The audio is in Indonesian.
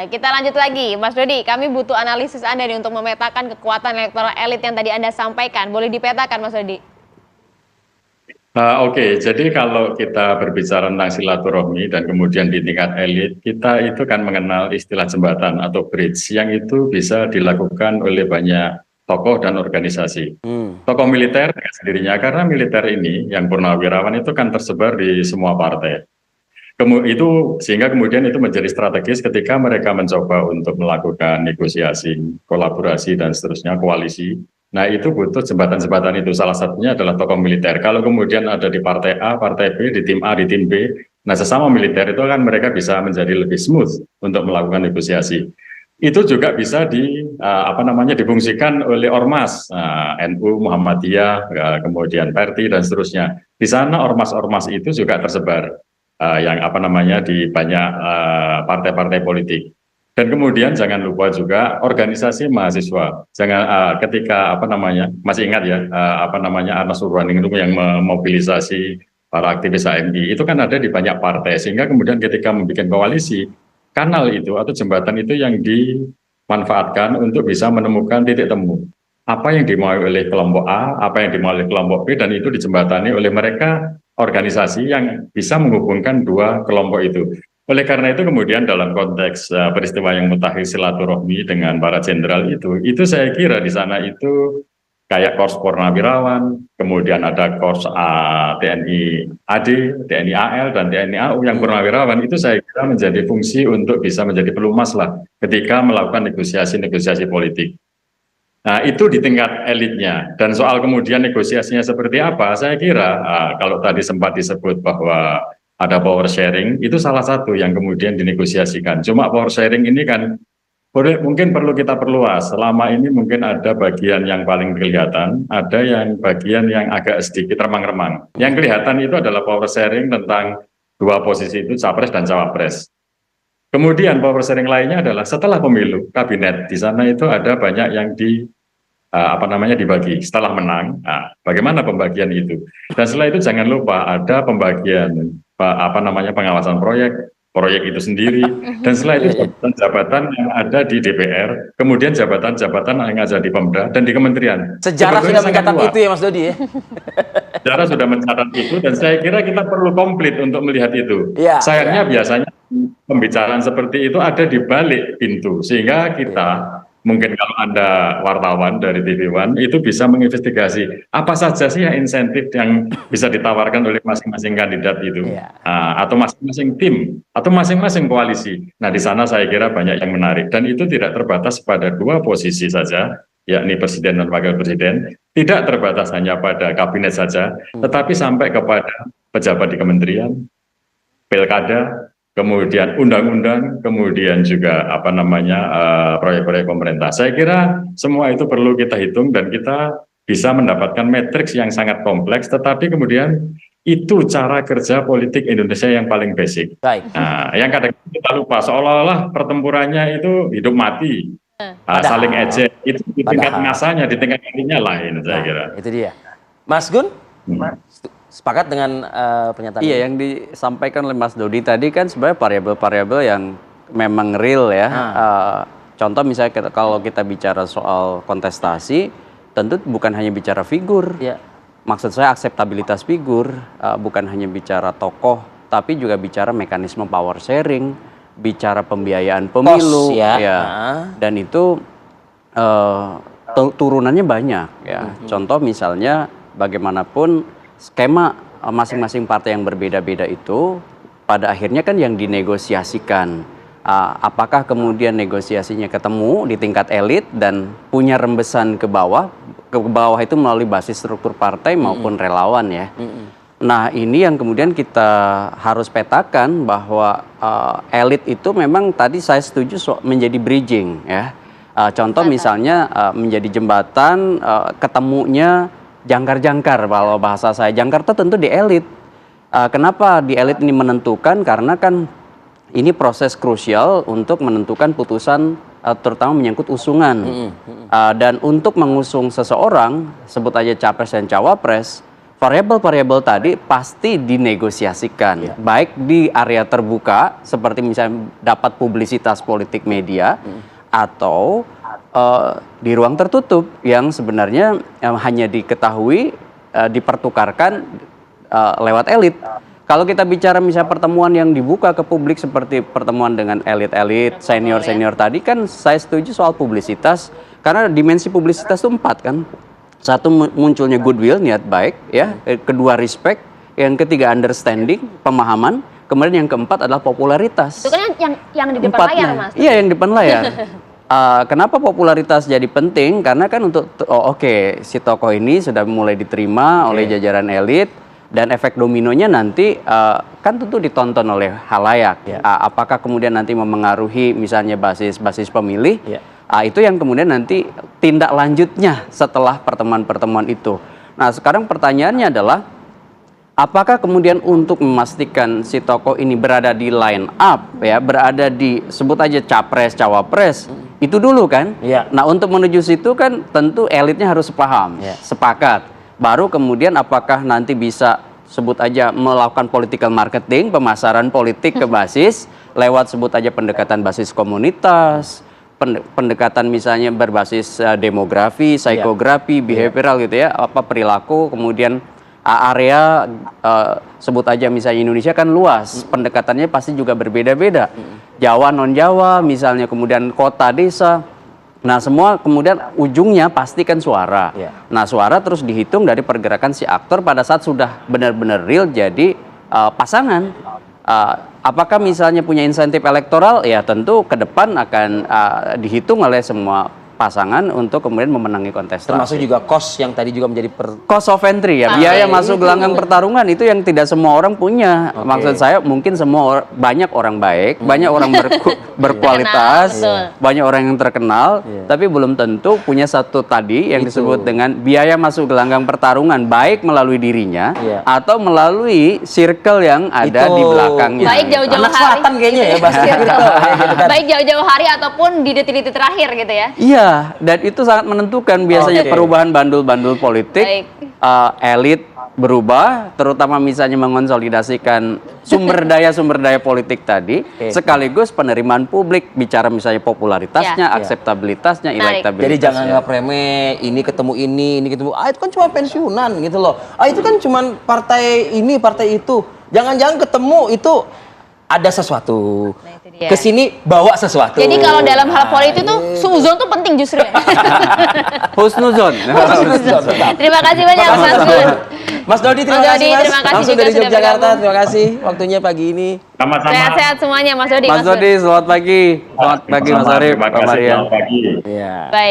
kita lanjut lagi. Mas Dodi, kami butuh analisis Anda nih untuk memetakan kekuatan elektoral elit yang tadi Anda sampaikan. Boleh dipetakan, Mas Dodi? Oke, jadi kalau kita berbicara tentang silaturahmi dan kemudian di tingkat elit, kita itu kan mengenal istilah jembatan atau bridge yang itu bisa dilakukan oleh banyak tokoh dan organisasi. Tokoh militer dengan sendirinya, karena militer ini yang purnawirawan itu kan tersebar di semua partai. Itu sehingga kemudian itu menjadi strategis ketika mereka mencoba untuk melakukan negosiasi, kolaborasi dan seterusnya koalisi. Nah itu butuh jembatan-jembatan itu. Salah satunya adalah tokoh militer. Kalau kemudian ada di partai A, partai B, di tim A, di tim B, nah sesama militer itu kan mereka bisa menjadi lebih smooth untuk melakukan negosiasi. Itu juga bisa difungsikan oleh ormas, NU, Muhammadiyah, kemudian Perti dan seterusnya. Di sana ormas-ormas itu juga tersebar di banyak partai-partai politik. Dan kemudian jangan lupa juga organisasi mahasiswa. Jangan ketika masih ingat ya Anas Urbaningrum yang memobilisasi para aktivis HMI itu kan ada di banyak partai, sehingga kemudian ketika membuat koalisi, kanal itu atau jembatan itu yang dimanfaatkan untuk bisa menemukan titik temu. Apa yang dimau oleh kelompok A, apa yang dimau oleh kelompok B, dan itu dijembatani oleh mereka organisasi yang bisa menghubungkan dua kelompok itu. Oleh karena itu kemudian dalam konteks peristiwa yang mutakhir silaturahmi dengan para jenderal itu saya kira di sana itu kayak Korps Purnawirawan, kemudian ada Korps TNI AD, TNI AL, dan TNI AU yang purnawirawan, itu saya kira menjadi fungsi untuk bisa menjadi pelumas lah ketika melakukan negosiasi-negosiasi politik. Nah itu di tingkat elitnya, dan soal kemudian negosiasinya seperti apa, saya kira kalau tadi sempat disebut bahwa ada power sharing, itu salah satu yang kemudian dinegosiasikan. Cuma power sharing ini kan mungkin perlu kita perluas. Selama ini mungkin ada bagian yang paling kelihatan, ada yang bagian yang agak sedikit remang-remang. Yang kelihatan itu adalah power sharing tentang dua posisi itu, capres dan cawapres. Kemudian power sharing lainnya adalah setelah pemilu kabinet, di sana itu ada banyak yang dibagi setelah menang. Nah, bagaimana pembagian itu? Dan setelah itu jangan lupa ada pembagian pengawasan proyek itu sendiri, dan setelah itu jabatan-jabatan yang ada di DPR, kemudian jabatan-jabatan yang ada di Pemda dan di kementerian. Sejarah sudah mencatat itu ya Mas Dodi ya? Sejarah sudah mencatat itu, dan saya kira kita perlu komplit untuk melihat itu. Sayangnya biasanya pembicaraan seperti itu ada di balik pintu, sehingga kita mungkin kalau Anda wartawan dari TV One itu bisa menginvestigasi apa saja sih yang insentif yang bisa ditawarkan oleh masing-masing kandidat itu, atau masing-masing tim, atau masing-masing koalisi. Nah di sana saya kira banyak yang menarik, dan itu tidak terbatas pada dua posisi saja, yakni presiden dan wakil presiden, tidak terbatas hanya pada kabinet saja, tetapi sampai kepada pejabat di kementerian, pilkada, kemudian undang-undang, kemudian juga proyek-proyek pemerintah. Saya kira semua itu perlu kita hitung, dan kita bisa mendapatkan matriks yang sangat kompleks, tetapi kemudian itu cara kerja politik Indonesia yang paling basic. Nah, yang kadang kita lupa, seolah-olah pertempurannya itu hidup mati, saling ejek, itu di tingkat masanya, di tingkat ininya lain, saya kira. Itu dia. Mas Gun? Sepakat dengan pernyataan Iya, yang disampaikan oleh Mas Dodi tadi kan sebenarnya variabel-variabel yang memang real ya. Contoh misalnya kalau kita bicara soal kontestasi, tentu bukan hanya bicara figur. Maksud saya akseptabilitas figur, bukan hanya bicara tokoh, tapi juga bicara mekanisme power sharing, bicara pembiayaan pemilu, dan itu turunannya banyak ya. Contoh misalnya bagaimanapun skema masing-masing partai yang berbeda-beda itu pada akhirnya kan yang dinegosiasikan. Apakah kemudian negosiasinya ketemu di tingkat elit dan punya rembesan ke bawah itu melalui basis struktur partai maupun relawan ya. Nah ini yang kemudian kita harus petakan bahwa elit itu memang tadi saya setuju menjadi bridging ya. Contoh misalnya menjadi jembatan ketemunya jangkar-jangkar, kalau bahasa saya jangkar itu tentu di elit. Kenapa di elit ini menentukan? Karena kan ini proses krusial untuk menentukan putusan, terutama menyangkut usungan. Dan untuk mengusung seseorang, sebut aja capres dan cawapres, variabel-variabel tadi pasti dinegosiasikan, baik di area terbuka seperti misalnya dapat publisitas politik media, atau di ruang tertutup yang sebenarnya hanya diketahui dipertukarkan lewat elit. Kalau kita bicara misalnya pertemuan yang dibuka ke publik seperti pertemuan dengan elit-elit, senior-senior tadi, kan saya setuju soal publisitas, karena dimensi publisitas itu 4 kan. Satu, munculnya goodwill, niat baik, ya. Kedua, respect. Yang ketiga, understanding, pemahaman. Kemudian yang keempat adalah popularitas. Itu kan yang di depan Empatnya. layar, Mas. Iya, yang di depan layar. Kenapa popularitas jadi penting? Karena kan untuk si tokoh ini sudah mulai diterima oleh jajaran elit, dan efek dominonya nanti kan tentu ditonton oleh halayak. Apakah kemudian nanti memengaruhi misalnya basis pemilih? Itu yang kemudian nanti tindak lanjutnya setelah pertemuan-pertemuan itu. Nah, sekarang pertanyaannya adalah, apakah kemudian untuk memastikan si tokoh ini berada di line up, ya, berada di, sebut aja capres, cawapres, itu dulu kan? Nah, untuk menuju situ kan tentu elitnya harus paham, sepakat. Baru kemudian apakah nanti bisa, sebut aja, melakukan political marketing, pemasaran politik ke basis, lewat sebut aja pendekatan basis komunitas, pendekatan misalnya berbasis demografi, psikografi, behavioral gitu ya, apa perilaku, kemudian area, sebut aja misalnya Indonesia kan luas, pendekatannya pasti juga berbeda-beda. Jawa, non-Jawa misalnya, kemudian kota, desa. Nah, semua kemudian ujungnya pasti kan suara. Nah, suara terus dihitung dari pergerakan si aktor pada saat sudah benar-benar real jadi pasangan. Apakah misalnya punya insentif elektoral? Ya tentu ke depan akan dihitung oleh semua pasangan untuk kemudian memenangi kontestasi. Termasuk juga cost yang tadi juga menjadi cost of entry, ya, biaya masuk gelanggang pertarungan, itu yang tidak semua orang punya. Maksud saya mungkin banyak orang baik, banyak orang berkualitas, banyak orang yang terkenal, tapi belum tentu punya satu tadi yang disebut dengan biaya masuk gelanggang pertarungan, baik melalui dirinya atau melalui circle yang ada di belakangnya. Baik jauh-jauh hari. Selatan kayaknya ya, Bas. Baik jauh-jauh hari ataupun di detik-detik terakhir gitu ya. Iya, dan itu sangat menentukan biasanya perubahan bandul-bandul politik. Elit berubah, terutama misalnya mengonsolidasikan sumber daya politik tadi, sekaligus penerimaan publik, bicara misalnya popularitasnya, akseptabilitasnya, elektabilitasnya. Jadi jangan anggap remeh, ini ketemu ini ketemu, itu kan cuma pensiunan gitu loh. Itu kan cuma partai ini, partai itu. Jangan-jangan ketemu itu ada sesuatu. Nah, itu dia. Kesini bawa sesuatu. Jadi kalau dalam hal politik tuh suuzon tuh penting justru ya. Husnuzon. Terima kasih banyak Mas Gun. Mas Dodi, terima Mas kasih Dodi, Mas. terima kasih Langsung juga dari sudah Yogyakarta, bergabung. terima kasih waktunya pagi ini. Sama-sama. Sehat-sehat semuanya Mas Dodi. Mas Gun. Dodi, selamat pagi. Selamat pagi Mas Arief, Terima Pak kasih, Marian. selamat pagi. Iya. Baik.